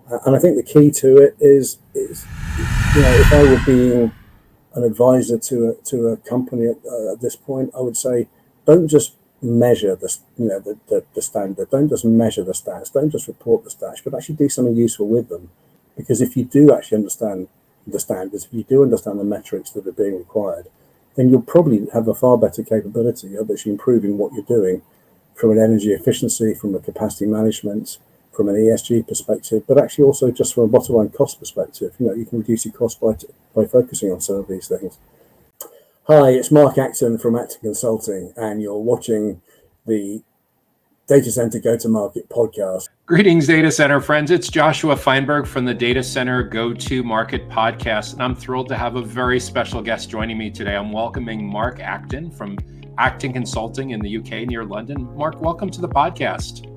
And I think the key to it is if I were being an advisor to a company at this point, I would say, don't just measure the standard. Don't just measure the stats. Don't just report the stats, but actually do something useful with them. Because if you do actually understand the standards, if you do understand the metrics that are being required, then you'll probably have a far better capability of actually improving what you're doing from an energy efficiency, from a capacity management, from an ESG perspective, but actually also just from a bottom line cost perspective. You can reduce your cost by focusing on some of these things. Hi, it's Mark Acton from Acton Consulting, and you're watching the Data Center Go-to-Market podcast. Greetings, Data Center friends. It's Joshua Feinberg from the Data Center Go-to-Market podcast, and I'm thrilled to have a very special guest joining me today. I'm welcoming Mark Acton from Acton Consulting in the UK near London. Mark, welcome to the podcast.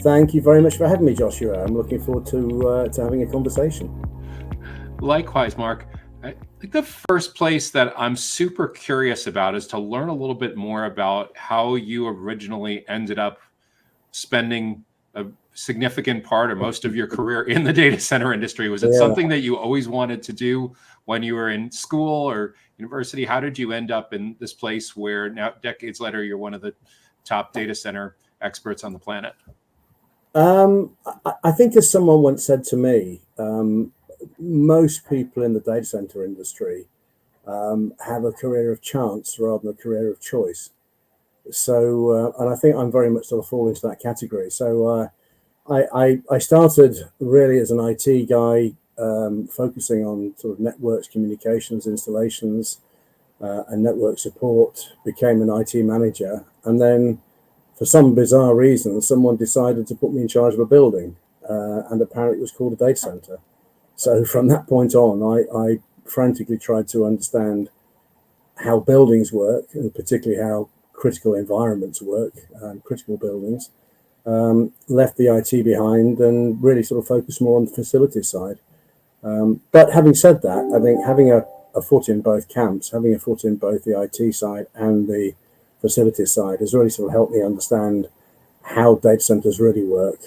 Thank you very much for having me, Joshua. I'm looking forward to having a conversation. Likewise, Mark. I think the first place that I'm super curious about is to learn a little bit more about how you originally ended up spending a significant part or most of your career in the data center industry. Was it something that you always wanted to do when you were in school or university? How did you end up in this place where now, decades later, you're one of the top data center experts on the planet? I think, as someone once said to me, most people in the data center industry have a career of chance rather than a career of choice. So, and I think I'm very much sort of fall into that category. So I started really as an IT guy, focusing on sort of networks, communications, installations, and network support, became an IT manager. And then for some bizarre reason, someone decided to put me in charge of a building, and apparently it was called a data center. So from that point on, I frantically tried to understand how buildings work, and particularly how critical environments work, critical buildings, left the IT behind and really sort of focused more on the facility side. But having said that, I think having a foot in both camps, having a foot in both the IT side and the facilities side has really sort of helped me understand how data centers really work,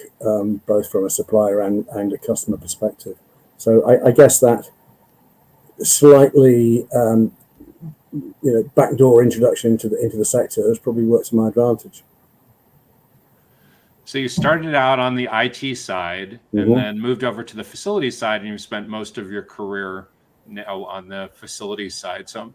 both from a supplier and a customer perspective. So I guess that slightly backdoor introduction into the sector has probably worked to my advantage. So you started out on the IT side and then moved over to the facilities side, and you've spent most of your career now on the facilities side. So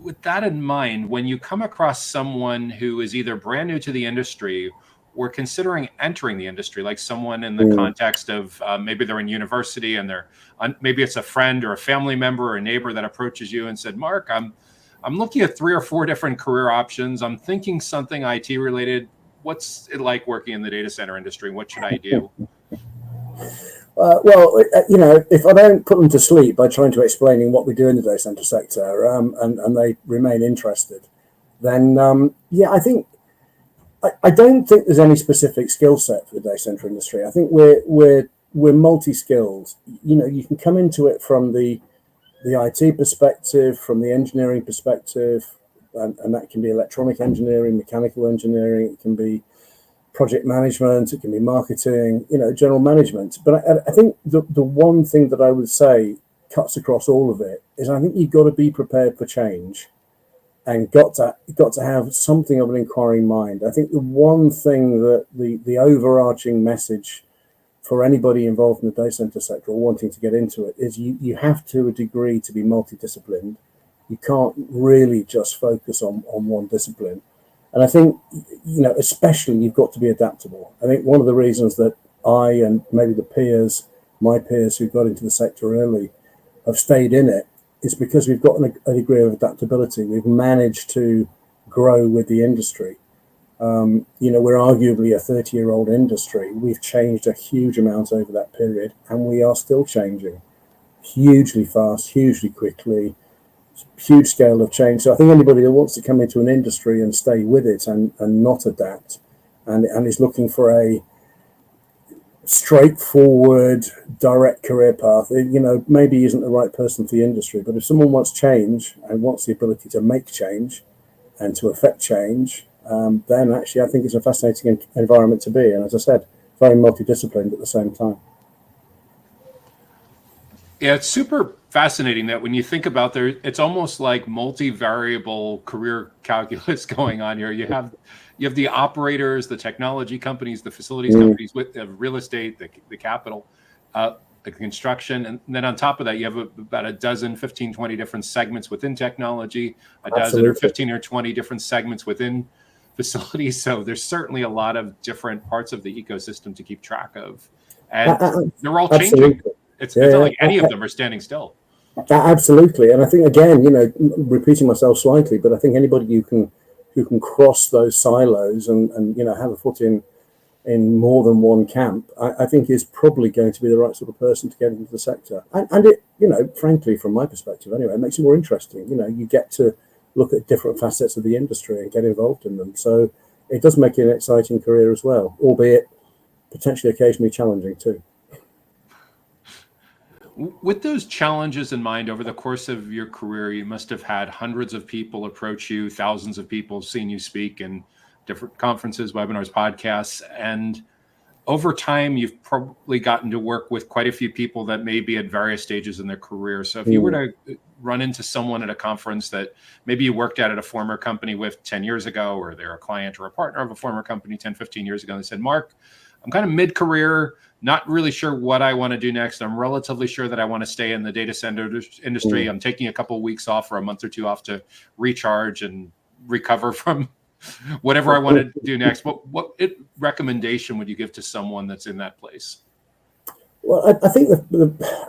with that in mind, when you come across someone who is either brand new to the industry or considering entering the industry, like someone in the context of maybe they're in university and maybe it's a friend or a family member or a neighbor that approaches you and said, Mark, I'm looking at 3 or 4 different career options. I'm thinking something IT related. What's it like working in the data center industry? What should I do? If I don't put them to sleep by trying to explaining what we do in the data center sector, and they remain interested, then I don't think there's any specific skill set for the data center industry. I think we're multi-skilled. You can come into it from the IT perspective, from the engineering perspective, and that can be electronic engineering, mechanical engineering, it can be project management, it can be marketing, general management. But I think the one thing that I would say cuts across all of it is I think you've got to be prepared for change and got to have something of an inquiring mind. I think the one thing that the overarching message for anybody involved in the data center sector or wanting to get into it is you have to a degree to be multidisciplined. You can't really just focus on one discipline. And I think, especially you've got to be adaptable. I think one of the reasons that I and maybe my peers who got into the sector early have stayed in it is because we've got a degree of adaptability. We've managed to grow with the industry. We're arguably a 30-year-old industry. We've changed a huge amount over that period, and we are still changing hugely fast, hugely quickly. Huge scale of change. So I think anybody that wants to come into an industry and stay with it and not adapt and is looking for a straightforward, direct career path, maybe isn't the right person for the industry. But if someone wants change and wants the ability to make change and to affect change, then actually I think it's a fascinating environment to be. And as I said, if very multidisciplined at the same time. Yeah, it's super fascinating that when you think about there, it's almost like multivariable career calculus going on here. You have the operators, the technology companies, the facilities companies with the real estate, the capital, the construction. And then on top of that, you have about a dozen, 15, 20 different segments within technology, a dozen or 15 or 20 different segments within facilities. So there's certainly a lot of different parts of the ecosystem to keep track of. And they're all changing. It's not like any of them are standing still. Absolutely. And I think, again, repeating myself slightly, but I think anybody who can cross those silos and have a foot in more than one camp, I think is probably going to be the right sort of person to get into the sector. And it, frankly, from my perspective anyway, it makes it more interesting. You get to look at different facets of the industry and get involved in them. So it does make it an exciting career as well, albeit potentially occasionally challenging too. With those challenges in mind, over the course of your career, you must have had hundreds of people approach you, thousands of people seen you speak in different conferences, webinars, podcasts. And over time, you've probably gotten to work with quite a few people that may be at various stages in their career. So if you were to run into someone at a conference that maybe you worked at a former company with 10 years ago, or they're a client or a partner of a former company 10, 15 years ago, and they said, Mark, I'm kind of mid-career, not really sure what I want to do next. I'm relatively sure that I want to stay in the data center industry. I'm taking a couple of weeks off or a month or two off to recharge and recover from whatever I want to do next. What recommendation would you give to someone that's in that place? Well, I think,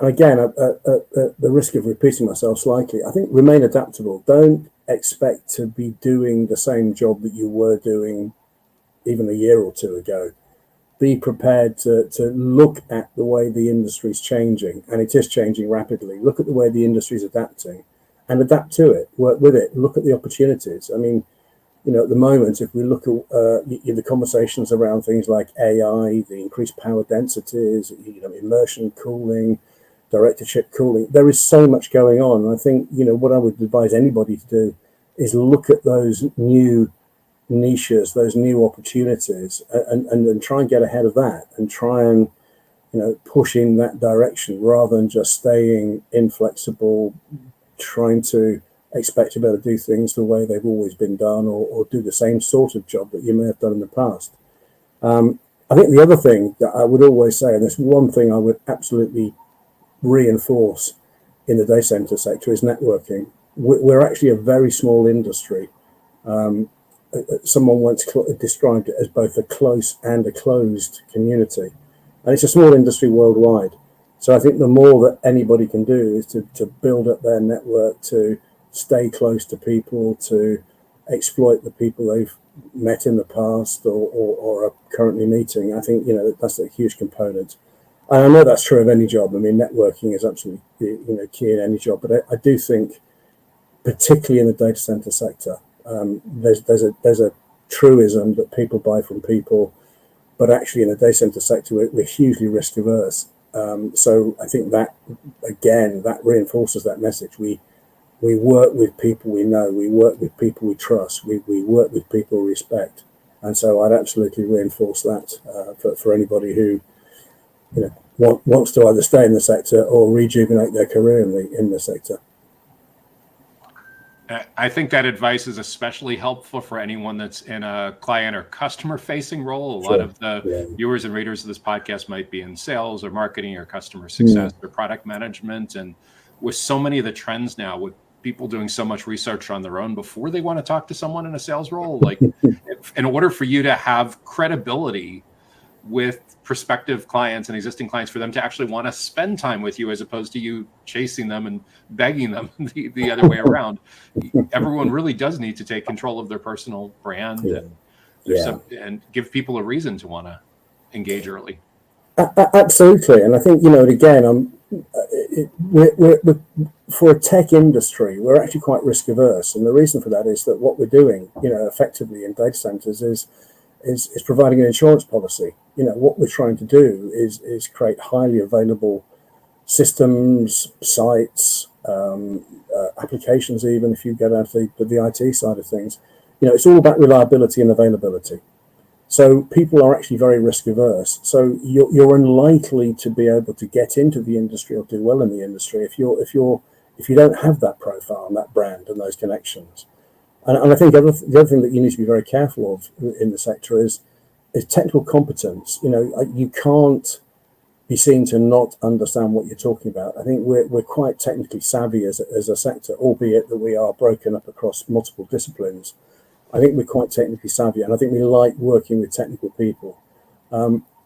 again, at the risk of repeating myself slightly, I think remain adaptable. Don't expect to be doing the same job that you were doing even a year or two ago. Be prepared to look at the way the industry is changing, and it is changing rapidly. Look at the way the industry is adapting and adapt to it, work with it, look at the opportunities. I mean, at the moment, if we look at the conversations around things like AI, the increased power densities, immersion cooling, directed-chip cooling, there is so much going on. And I think, what I would advise anybody to do is look at those new niches, those new opportunities, and try and get ahead of that and try and push in that direction rather than just staying inflexible, trying to expect to be able to do things the way they've always been done, or do the same sort of job that you may have done in the past. I think the other thing that I would always say, and there's one thing I would absolutely reinforce in the data center sector, is networking. We're actually a very small industry. Someone once described it as both a close and a closed community. And it's a small industry worldwide. So I think the more that anybody can do is to build up their network, to stay close to people, to exploit the people they've met in the past or are currently meeting. I think, that's a huge component. And I know that's true of any job. I mean, networking is absolutely, key in any job. But I do think, particularly in the data center sector, there's a truism that people buy from people, but actually in the data center sector, we're hugely risk averse. So I think that, again, that reinforces that message. We work with people we know, we work with people we trust, we work with people we respect. And so I'd absolutely reinforce that for anybody who wants to either stay in the sector or rejuvenate their career in the sector. I think that advice is especially helpful for anyone that's in a client or customer facing role. A lot of the viewers and readers of this podcast might be in sales or marketing or customer success or product management. And with so many of the trends now, with people doing so much research on their own before they want to talk to someone in a sales role, like in order for you to have credibility with prospective clients and existing clients, for them to actually want to spend time with you as opposed to you chasing them and begging them the other way around. Everyone really does need to take control of their personal brand and give people a reason to want to engage early. Absolutely. And I think, again, we're for a tech industry, we're actually quite risk averse. And the reason for that is that what we're doing, effectively in data centers is providing an insurance policy. What we're trying to do is create highly available systems, sites, applications, even if you get out to the IT side of things. It's all about reliability and availability. So people are actually very risk averse. So you're unlikely to be able to get into the industry or do well in the industry if you don't have that profile and that brand and those connections. And I think the other thing that you need to be very careful of in the sector is technical competence. You can't be seen to not understand what you're talking about. I think we're quite technically savvy as a sector, albeit that we are broken up across multiple disciplines. I think we're quite technically savvy, and I think we like working with technical people.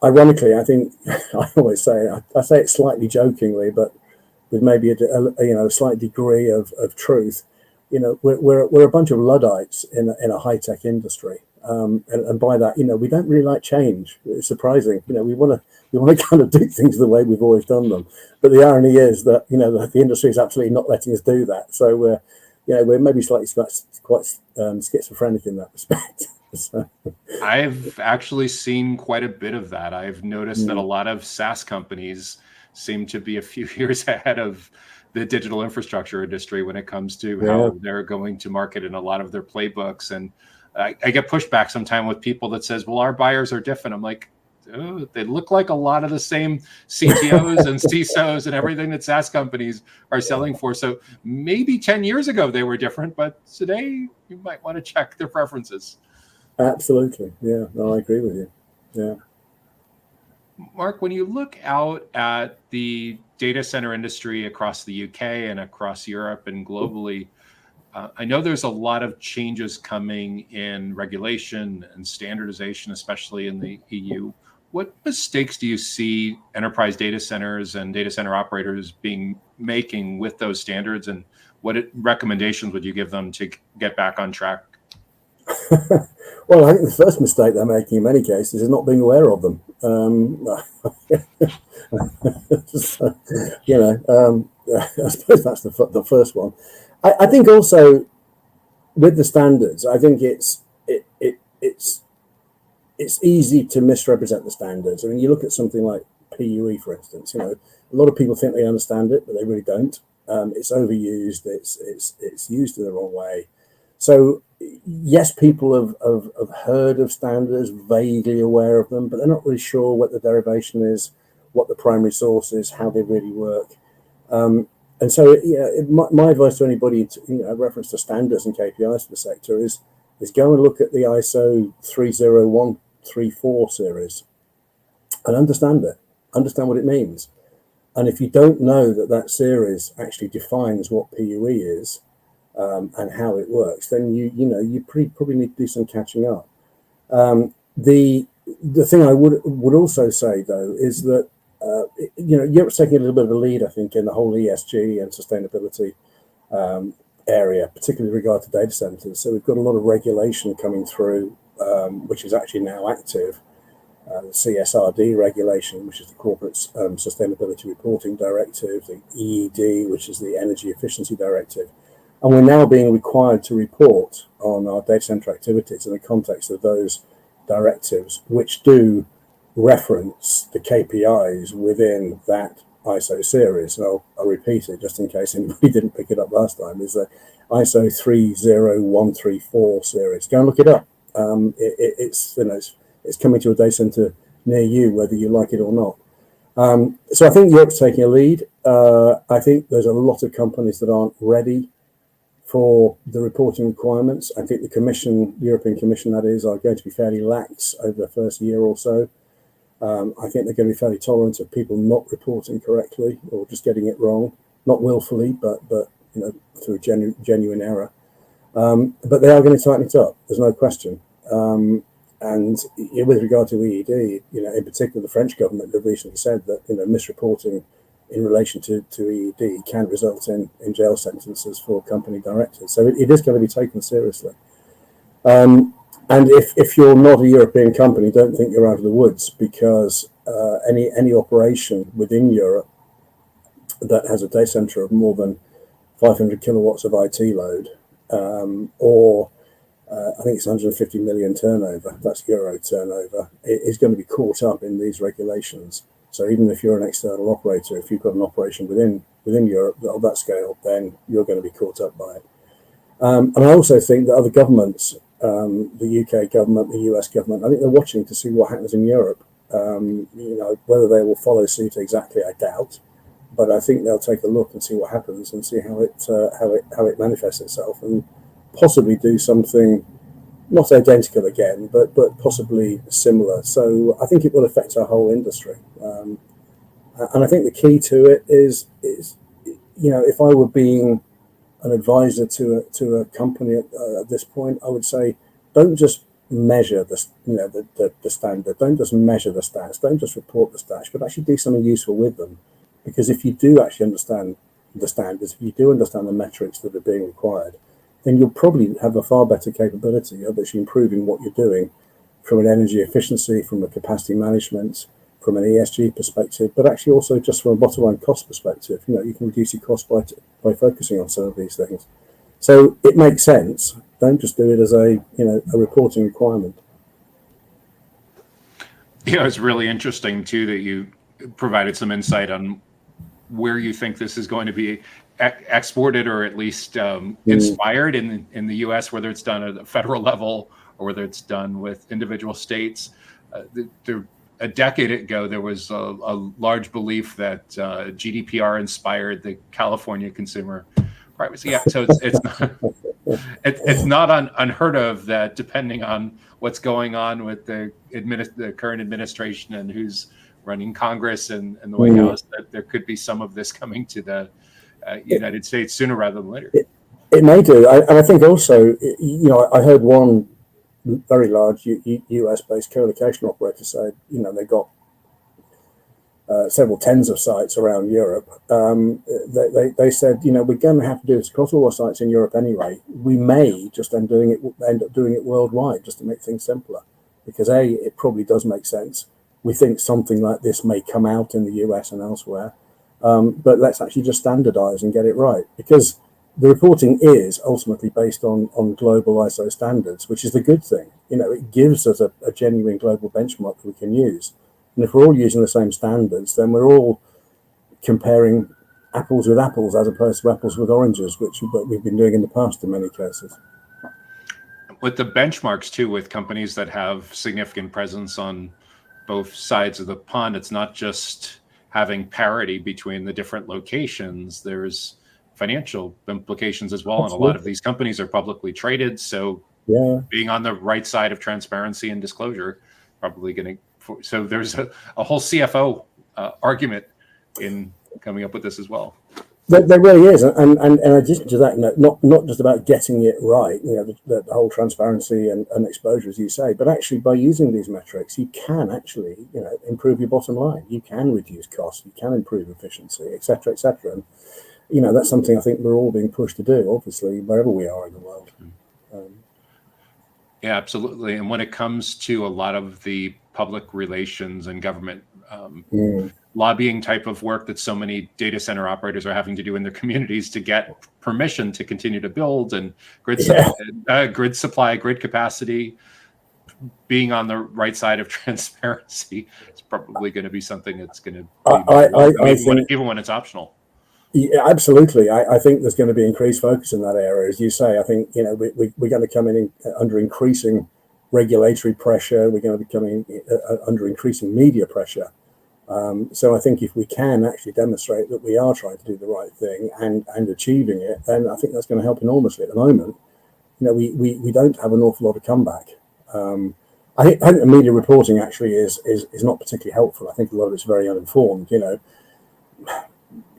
Ironically, I think I always say, I say it slightly jokingly, but with maybe a slight degree of truth. We're a bunch of Luddites in a high tech industry, and by that, we don't really like change. It's surprising. We want to kind of do things the way we've always done them. But the irony is that the industry is absolutely not letting us do that. So we're maybe slightly quite schizophrenic in that respect. So. I've actually seen quite a bit of that. I've noticed that a lot of SaaS companies seem to be a few years ahead of the digital infrastructure industry when it comes to how they're going to market in a lot of their playbooks. And I get pushback sometime with people that says, well, our buyers are different. I'm like, oh, they look like a lot of the same CTOs and CISOs and everything that SaaS companies are selling for. So maybe 10 years ago they were different, but today you might want to check their preferences. Absolutely. Yeah, no, I agree with you. Yeah. Mark, when you look out at the data center industry across the UK and across Europe and globally, I know there's a lot of changes coming in regulation and standardization, especially in the EU. What mistakes do you see enterprise data centers and data center operators making with those standards, and what recommendations would you give them to get back on track? Well, I think the first mistake they're making in many cases is not being aware of them. I suppose that's the first one. I think also with the standards, I think it's easy to misrepresent the standards. I mean, you look at something like PUE, for instance. A lot of people think they understand it, but they really don't. It's overused. It's used in the wrong way. So yes, people have heard of standards, vaguely aware of them, but they're not really sure what the derivation is, what the primary source is, how they really work. And so, my advice to anybody, reference to standards and KPIs for the sector is go and look at the ISO 30134 series and understand it, understand what it means. And if you don't know that series actually defines what PUE is, and how it works, then you probably need to do some catching up. The thing I would also say though is that Europe's taking a little bit of a lead, I think, in the whole ESG and sustainability area, particularly with regard to data centers. So we've got a lot of regulation coming through, which is actually now active. The CSRD regulation, which is the Corporate Sustainability Reporting Directive, the EED, which is the Energy Efficiency Directive. And we're now being required to report on our data center activities in the context of those directives, which do reference the KPIs within that ISO series. And I'll repeat it just in case anybody didn't pick it up last time, is the ISO 30134 series. Go and look it up. It's coming to a data center near you, whether you like it or not. So I think Europe's taking a lead. I think there's a lot of companies that aren't ready for the reporting requirements. I think the European Commission, that is, are going to be fairly lax over the first year or so. I think they're going to be fairly tolerant of people not reporting correctly or just getting it wrong, not willfully, but through genuine error. But they are going to tighten it up. There's no question. And with regard to EED, in particular, the French government have recently said that misreporting in relation to EED can result in jail sentences for company directors. So it is going to be taken seriously. And if you're not a European company, don't think you're out of the woods, because any operation within Europe that has a data center of more than 500 kilowatts of IT load, or I think it's 150 million turnover, that's euro turnover, is going to be caught up in these regulations. So even if you're an external operator, if you've got an operation within Europe of that scale, then you're going to be caught up by it. And I also think that other governments the UK government, the US government. I think they're watching to see what happens in Europe. Whether they will follow suit exactly, I doubt. But I think they'll take a look and see what happens and see how it manifests itself, and possibly do something not identical again, but possibly similar. So I think it will affect our whole industry. And I think the key to it is if I were being an advisor to a company at this point, I would say, don't just measure the standard, don't just measure the stats, don't just report the stats, but actually do something useful with them. Because if you do actually understand the standards, if you do understand the metrics that are being required, then you'll probably have a far better capability of actually improving what you're doing from an energy efficiency, from a capacity management, from an ESG perspective, but actually also just from a bottom line cost perspective. You can reduce your cost by focusing on some of these things. So it makes sense. Don't just do it as a reporting requirement. Yeah, it's really interesting too that you provided some insight on where you think this is going to be exported, or at least inspired in the U.S., whether it's done at a federal level or whether it's done with individual states. A decade ago, there was a large belief that GDPR inspired the California Consumer Privacy Act. So it's not unheard of that, depending on what's going on with the current administration and who's running Congress and the White House, that there could be some of this coming to the United States sooner rather than later. It may do, and I think also, I heard one very large US-based co-location operator say, they got several tens of sites around Europe. They said, we're going to have to do this across all our sites in Europe anyway. We may just end up doing it worldwide, just to make things simpler, because it probably does make sense. We think something like this may come out in the US and elsewhere, but let's actually just standardize and get it right, because the reporting is ultimately based on global ISO standards, which is the good thing. It gives us a genuine global benchmark that we can use. And if we're all using the same standards, then we're all comparing apples with apples as opposed to apples with oranges, which we've been doing in the past in many cases. With the benchmarks too, with companies that have significant presence on both sides of the pond, it's not just having parity between the different locations. There's financial implications as well. Absolutely. And a lot of these companies are publicly traded. So being on the right side of transparency and disclosure, probably going to, so there's a whole CFO argument in coming up with this as well. There really is, and in addition to that, not just about getting it right, the whole transparency and exposure, as you say, but actually by using these metrics, you can actually, improve your bottom line. You can reduce costs, you can improve efficiency, et cetera, et cetera. And that's something I think we're all being pushed to do, obviously, wherever we are in the world. Yeah, absolutely. And when it comes to a lot of the public relations and government lobbying type of work that so many data center operators are having to do in their communities to get permission to continue to build, and grid supply, grid capacity, being on the right side of transparency is probably going to be something that's going to be even when it's optional. Yeah, absolutely. I think there's going to be increased focus in that area, as you say. I think we're going to come in under increasing regulatory pressure. We're going to be coming under increasing media pressure. So I think if we can actually demonstrate that we are trying to do the right thing and achieving it, then I think that's going to help enormously. At the moment, we don't have an awful lot of comeback. I think the media reporting actually is not particularly helpful. I think a lot of it's very uninformed.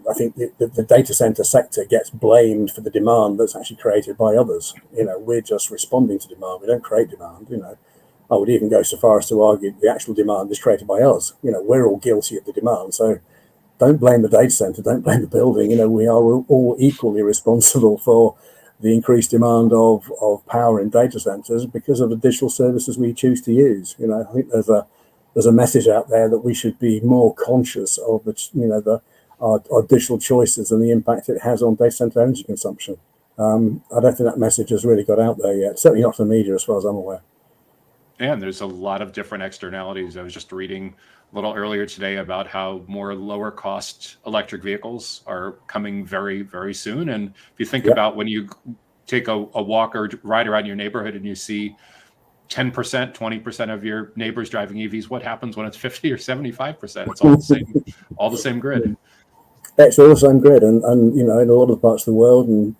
I think the data center sector gets blamed for the demand that's actually created by others. We're just responding to demand. We don't create demand. I would even go so far as to argue the actual demand is created by us. We're all guilty of the demand. So don't blame the data center. Don't blame the building. We are all equally responsible for the increased demand of power in data centers because of the digital services we choose to use. I think there's a message out there that we should be more conscious of our digital choices and the impact it has on data center energy consumption. I don't think that message has really got out there yet. Certainly not to the media, as far as I'm aware. And there's a lot of different externalities. I was just reading a little earlier today about how more lower cost electric vehicles are coming very, very soon. And if you think about when you take a walk or ride around your neighborhood and you see 10%, 20% of your neighbors driving EVs. What happens when it's 50 or 75%? It's all the same grid. It's all the same grid, and in a lot of parts of the world, and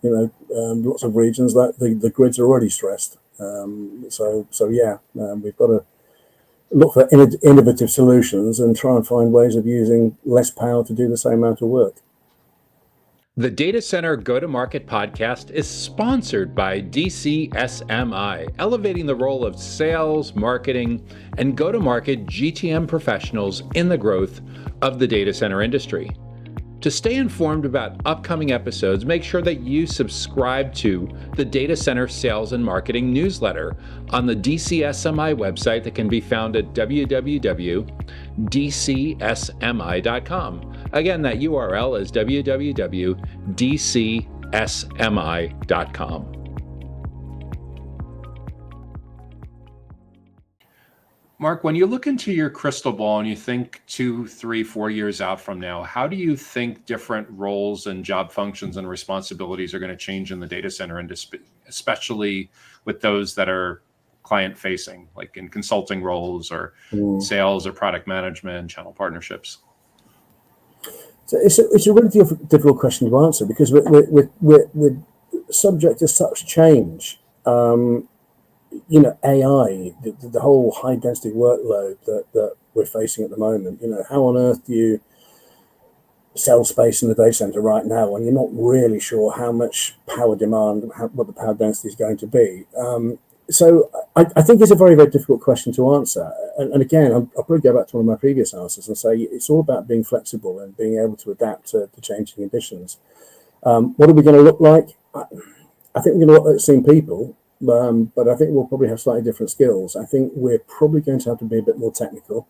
lots of regions, that the grids are already stressed. We've got to look for innovative solutions and try and find ways of using less power to do the same amount of work. The Data Center Go-to-Market podcast is sponsored by DCSMI, elevating the role of sales, marketing, and go-to-market GTM professionals in the growth of the data center industry. To stay informed about upcoming episodes, make sure that you subscribe to the Data Center Sales and Marketing newsletter on the DCSMI website that can be found at www.dcsmi.com. Again, that URL is www.dcsmi.com. Mark, when you look into your crystal ball and you think 2, 3, 4 years out from now, how do you think different roles and job functions and responsibilities are going to change in the data center industry, especially with those that are client facing, like in consulting roles or sales or product management, channel partnerships? So it's a really difficult question to answer, because we're subject to such change. AI, the whole high density workload that we're facing at the moment, how on earth do you sell space in the data center right now when you're not really sure how much power demand, what the power density is going to be? So I think it's a very, very difficult question to answer. And again, I'll probably go back to one of my previous answers and say it's all about being flexible and being able to adapt to changing conditions. What are we going to look like? I think we're going to look like the same people. But I think we'll probably have slightly different skills. I think we're probably going to have to be a bit more technical.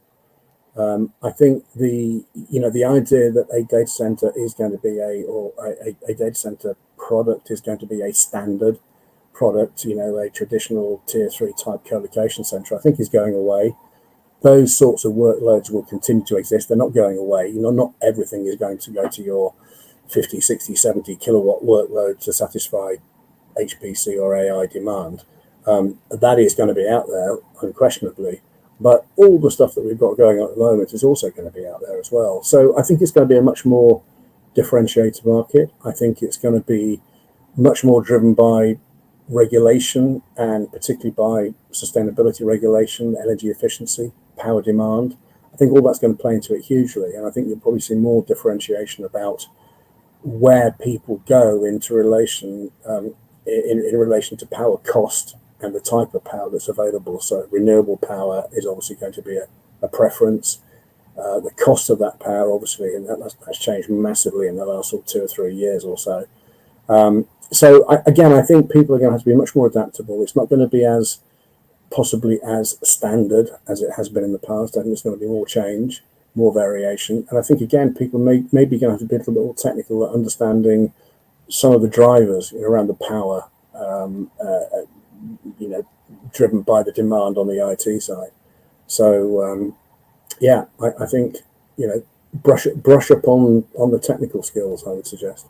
I think the idea that a data center is going to be a data center product is going to be a standard product, a traditional tier 3 type co-location center, I think is going away. Those sorts of workloads will continue to exist. They're not going away. Not everything is going to go to your 50, 60, 70 kilowatt workload to satisfy HPC or AI demand. That is going to be out there unquestionably, but all the stuff that we've got going on at the moment is also going to be out there as well. So I think it's going to be a much more differentiated market. I think it's going to be much more driven by regulation, and particularly by sustainability regulation, energy efficiency, power demand. I think all that's going to play into it hugely, and I think you'll probably see more differentiation about where people go into relation in relation to power cost and the type of power that's available. So renewable power is obviously going to be a preference. The cost of that power, obviously, and that's changed massively in the last 2 or 3 years or so. I think people are going to have to be much more adaptable. It's not going to be possibly as standard as it has been in the past. I think there's going to be more change, more variation. And I think, again, people may be going to have to be a little bit more technical at understanding some of the drivers around the power, driven by the demand on the IT side. So, I think, brush up on the technical skills, I would suggest.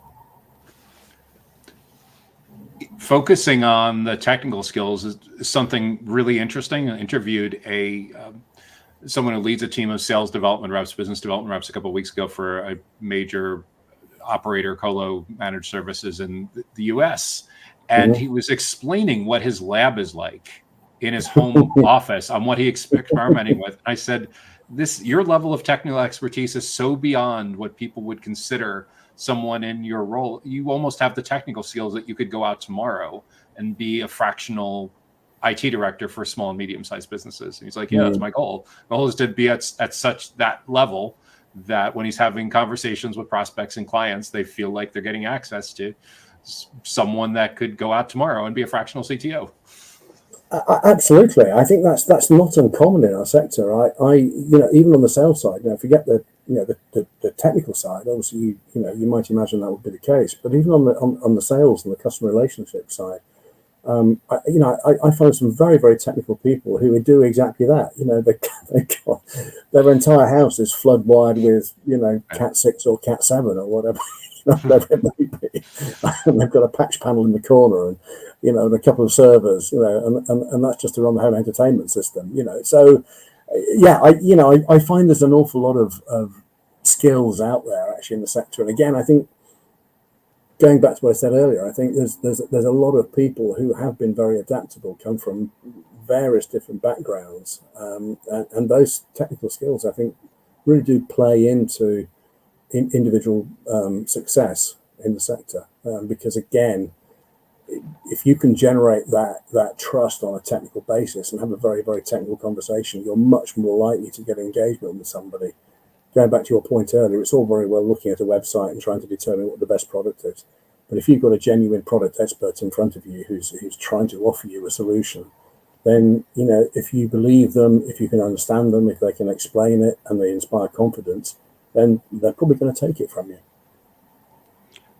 Focusing on the technical skills is something really interesting. I interviewed someone who leads a team of sales development reps, business development reps a couple of weeks ago for a major operator colo managed services in the US. And he was explaining what his lab is like in his home office on what he experimenting with. I said, your level of technical expertise is so beyond what people would consider someone in your role. You almost have the technical skills that you could go out tomorrow and be a fractional IT director for small and medium-sized businesses. And he's like, that's my goal. My goal is to be at such that level that when he's having conversations with prospects and clients, they feel like they're getting access to someone that could go out tomorrow and be a fractional CTO. Absolutely, I think that's not uncommon in our sector. Even on the sales side, forget the technical side. Obviously, you might imagine that would be the case. But even on the sales and the customer relationship side, I find some very, very technical people who would do exactly that. Their entire house is flood wired with Cat 6 or Cat 7 or whatever. whatever it may be. And they've got a patch panel in the corner, and and a couple of servers, and that's just to run the home entertainment system, So, yeah, I find there's an awful lot of skills out there actually in the sector, and again, I think going back to what I said earlier, I think there's a lot of people who have been very adaptable, come from various different backgrounds, and those technical skills, I think, really do play into individual success in the sector, because again, if you can generate that trust on a technical basis and have a very, very technical conversation, you're much more likely to get engagement with somebody. Going back to your point earlier, it's all very well looking at a website and trying to determine what the best product is, but if you've got a genuine product expert in front of you who's trying to offer you a solution, then if you believe them, if you can understand them, if they can explain it and they inspire confidence, then they're probably going to take it from you.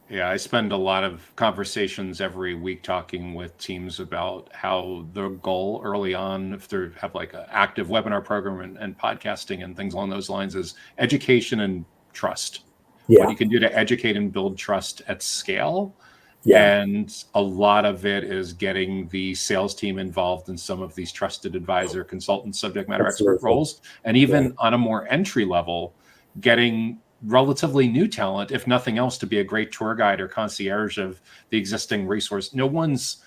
Yeah, I spend a lot of conversations every week talking with teams about how the goal early on, if they have like an active webinar program and podcasting and things along those lines, is education and trust. Yeah. What you can do to educate and build trust at scale. Yeah. And a lot of it is getting the sales team involved in some of these trusted advisor, consultant, subject matter expert roles. And even on a more entry level, getting relatively new talent, if nothing else, to be a great tour guide or concierge of the existing resource. No one's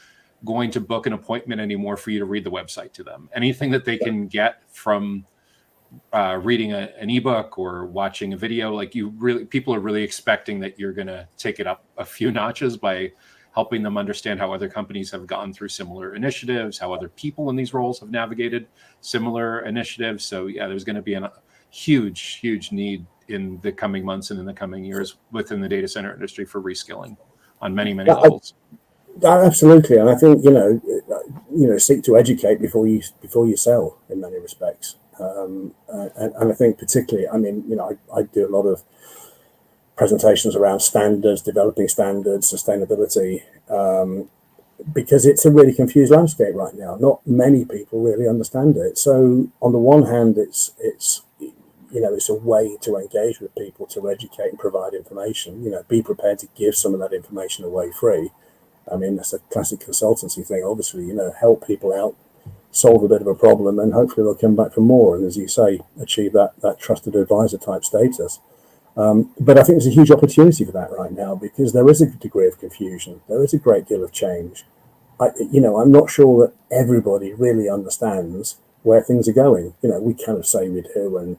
going to book an appointment anymore for you to read the website to them. Anything that they can get from reading an ebook or watching a video, people are really expecting that you're going to take it up a few notches by helping them understand how other companies have gone through similar initiatives, how other people in these roles have navigated similar initiatives. So yeah, there's going to be a huge, huge need in the coming months and in the coming years within the data center industry for reskilling on many, many levels. Absolutely, and I think seek to educate before you sell in many respects. And I think particularly, I do a lot of presentations around standards, developing standards, sustainability, because it's a really confused landscape right now. Not many people really understand it. So on the one hand, it's a way to engage with people, to educate and provide information. Be prepared to give some of that information away free. I mean, that's a classic consultancy thing. Obviously, help people out, solve a bit of a problem, and hopefully they'll come back for more. And as you say, achieve that trusted advisor type status. But I think there's a huge opportunity for that right now, because there is a degree of confusion. There is a great deal of change. I'm not sure that everybody really understands where things are going. We kind of say we do, and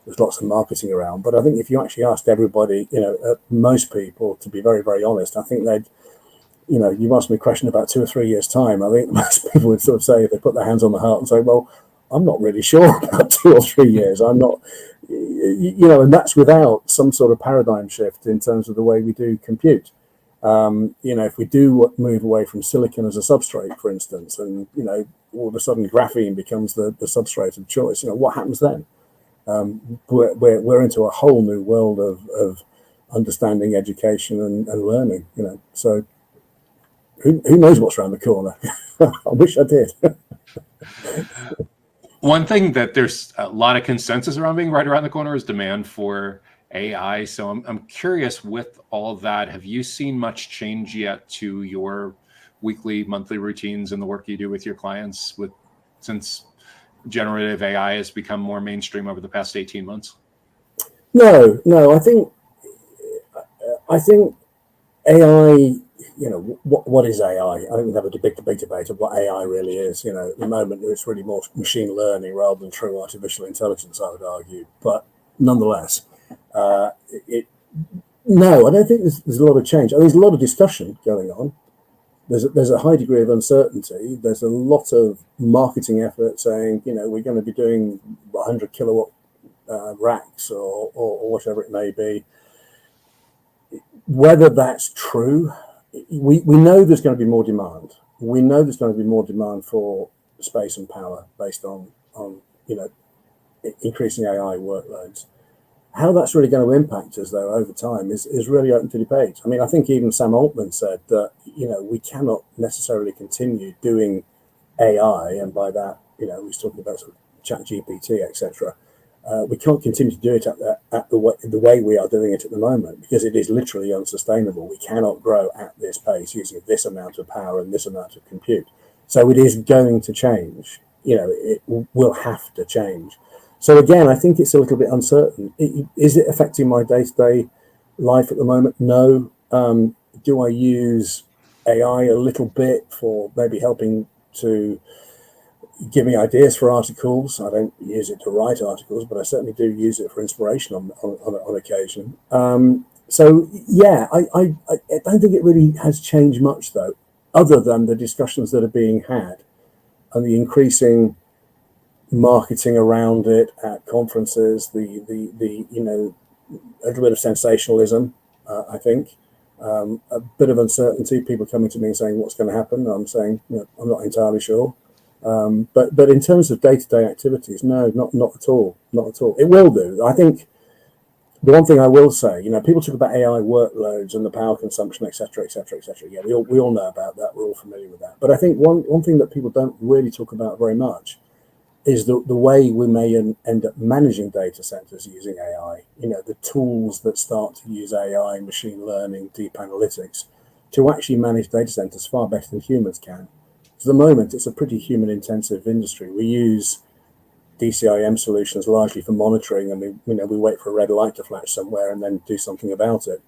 there's lots of marketing around. But I think if you actually asked everybody, most people, to be very, very honest, I think they'd, you asked me a question about 2 or 3 years' time, I think most people would sort of say, they put their hands on the heart and say, well, I'm not really sure about 2 or 3 years. I'm not, and that's without some sort of paradigm shift in terms of the way we do compute. If we do move away from silicon as a substrate, for instance, and, all of a sudden graphene becomes the substrate of choice, what happens then? We're into a whole new world of understanding education and learning, so who knows what's around the corner? I wish I did. One thing that there's a lot of consensus around being right around the corner is demand for AI. So I'm curious, with all of that, have you seen much change yet to your weekly, monthly routines and the work you do with your clients since generative AI has become more mainstream over the past 18 months? No, I think AI, what is AI? I think we have a big debate of what AI really is. At the moment, it's really more machine learning rather than true artificial intelligence, I would argue. But nonetheless, I don't think there's a lot of change. There's a lot of discussion going on. There's a high degree of uncertainty. There's a lot of marketing effort saying, we're going to be doing 100 kilowatt racks or whatever it may be. Whether that's true, we know there's going to be more demand. We know there's going to be more demand for space and power based on increasing AI workloads. How that's really going to impact us, though, over time is really open to debate. I think even Sam Altman said that, we cannot necessarily continue doing AI, and by that, he's talking about sort of ChatGPT, etc., We can't continue to do it at the way we are doing it at the moment, because it is literally unsustainable. We cannot grow at this pace using this amount of power and this amount of compute. So it is going to change. It will have to change. So again, I think it's a little bit uncertain. Is it affecting my day-to-day life at the moment? No. Do I use AI a little bit for maybe helping to give me ideas for articles? I don't use it to write articles, but I certainly do use it for inspiration on occasion. So yeah, I don't think it really has changed much, though, other than the discussions that are being had and the increasing marketing around it at conferences, the a little bit of sensationalism, I think, a bit of uncertainty, people coming to me and saying what's going to happen. I'm saying I'm not entirely sure. But in terms of day-to-day activities, no, not at all, not at all. It will do. I think the one thing I will say, people talk about AI workloads and the power consumption, et cetera, et cetera, et cetera. Yeah, we all know about that. We're all familiar with that. But I think one thing that people don't really talk about very much is the way we may end up managing data centers using AI. The tools that start to use AI, machine learning, deep analytics to actually manage data centers far better than humans can. For the moment, it's a pretty human-intensive industry. We use DCIM solutions largely for monitoring, and we wait for a red light to flash somewhere and then do something about it.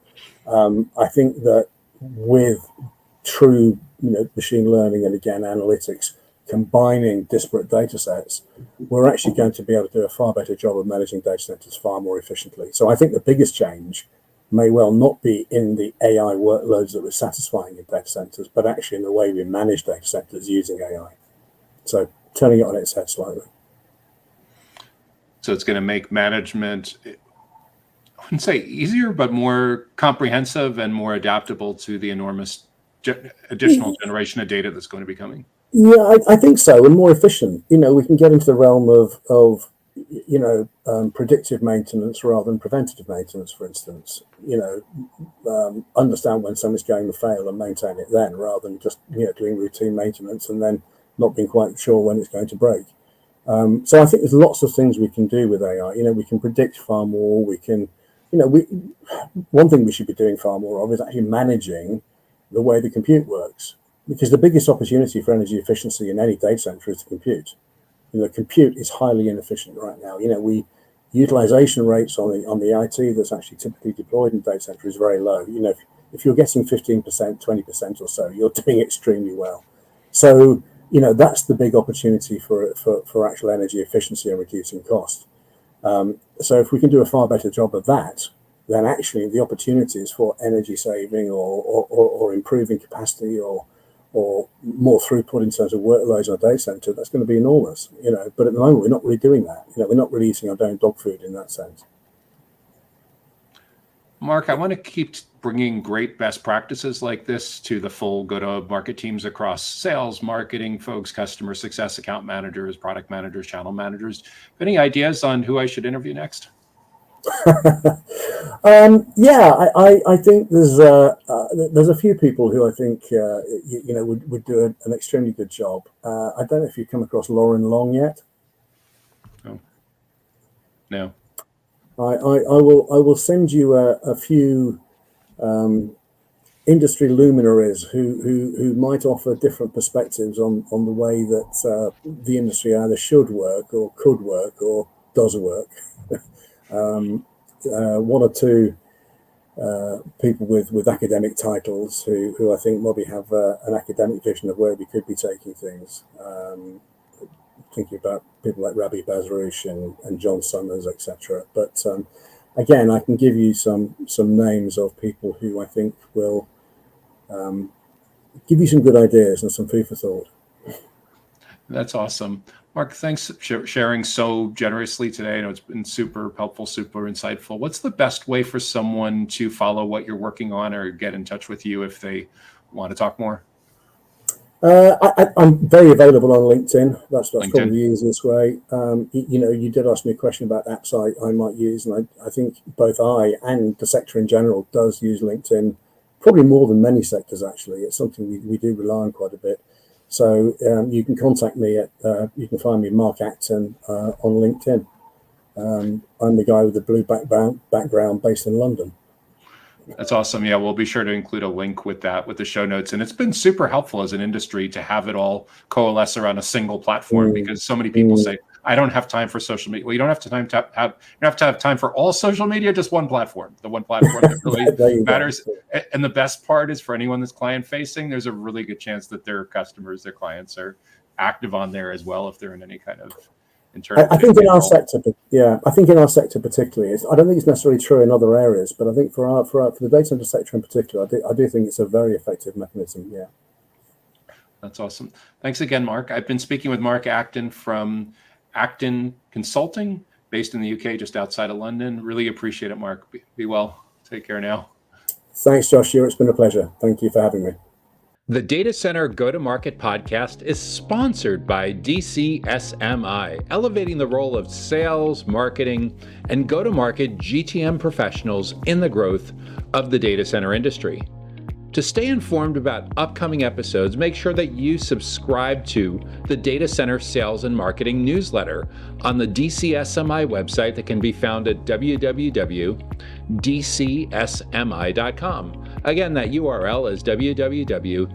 I think that with true, machine learning and again analytics, combining disparate data sets, we're actually going to be able to do a far better job of managing data centers far more efficiently. So I think the biggest change may well not be in the AI workloads that we're satisfying in data centers, but actually in the way we manage data centers using AI. So turning it on its head slightly. So it's going to make management, I wouldn't say easier, but more comprehensive and more adaptable to the enormous additional generation of data that's going to be coming. Yeah, I think so, and more efficient. We can get into the realm of predictive maintenance rather than preventative maintenance, for instance. Understand when something's going to fail and maintain it then, rather than just doing routine maintenance and then not being quite sure when it's going to break. So I think there's lots of things we can do with AI. We can predict far more. We can, one thing we should be doing far more of is actually managing the way the compute works. Because the biggest opportunity for energy efficiency in any data center is the compute. Compute is highly inefficient right now. Utilization rates on the IT that's actually typically deployed in data center is very low. If you're getting 15%, 20% or so, you're doing extremely well. So, that's the big opportunity for actual energy efficiency and reducing cost. So if we can do a far better job of that, then actually the opportunities for energy saving or improving capacity or more throughput in terms of workloads on a data center, that's going to be enormous, But at the moment, we're not really doing that. We're not really eating our own dog food in that sense. Mark, I want to keep bringing great best practices like this to the full go-to-market teams across sales, marketing folks, customer success, account managers, product managers, channel managers. Any ideas on who I should interview next? I think there's a few people who I think would do an extremely good job. I don't know if you've come across Lauren Long yet. Oh, no. I will send you a few industry luminaries who might offer different perspectives on the way that the industry either should work or could work or does work. One or two people with academic titles who I think maybe have an academic vision of where we could be taking things. Thinking about people like Rabbi Bazrouche and John Summers, etc. But again, I can give you some names of people who I think will give you some good ideas and some food for thought. That's awesome. Mark, thanks for sharing so generously today. I know it's been super helpful, super insightful. What's the best way for someone to follow what you're working on or get in touch with you if they want to talk more? I'm very available on LinkedIn. That's LinkedIn. Probably the easiest way. You did ask me a question about apps I might use, and I think both I and the sector in general does use LinkedIn, probably more than many sectors actually. It's something we do rely on quite a bit. So you can contact me you can find me Mark Acton on LinkedIn. I'm the guy with the blue background based in London. That's awesome. Yeah, we'll be sure to include a link with that with the show notes. And it's been super helpful as an industry to have it all coalesce around a single platform, because so many people say, I don't have time for social media. Well, you don't have to have time for all social media, just one platform, the one platform that really matters. Go. And the best part is, for anyone that's client facing, there's a really good chance that their customers, their clients, are active on there as well, if they're in any kind of I think in our sector, I think in our sector particularly, I don't think it's necessarily true in other areas, but I think for the data center sector in particular, I do think it's a very effective mechanism. Yeah, that's awesome. Thanks again, Mark. I've been speaking with Mark Acton from Acton Consulting, based in the UK, just outside of London. Really appreciate it, Mark. Be well. Take care now. Thanks, Joshua. It's been a pleasure. Thank you for having me. The Data Center Go-to-Market podcast is sponsored by DCSMI, elevating the role of sales, marketing, and go-to-market GTM professionals in the growth of the data center industry. To stay informed about upcoming episodes, make sure that you subscribe to the Data Center Sales and Marketing newsletter on the DCSMI website that can be found at www.dcsmi.com. Again, that URL is www.dcsmi.com.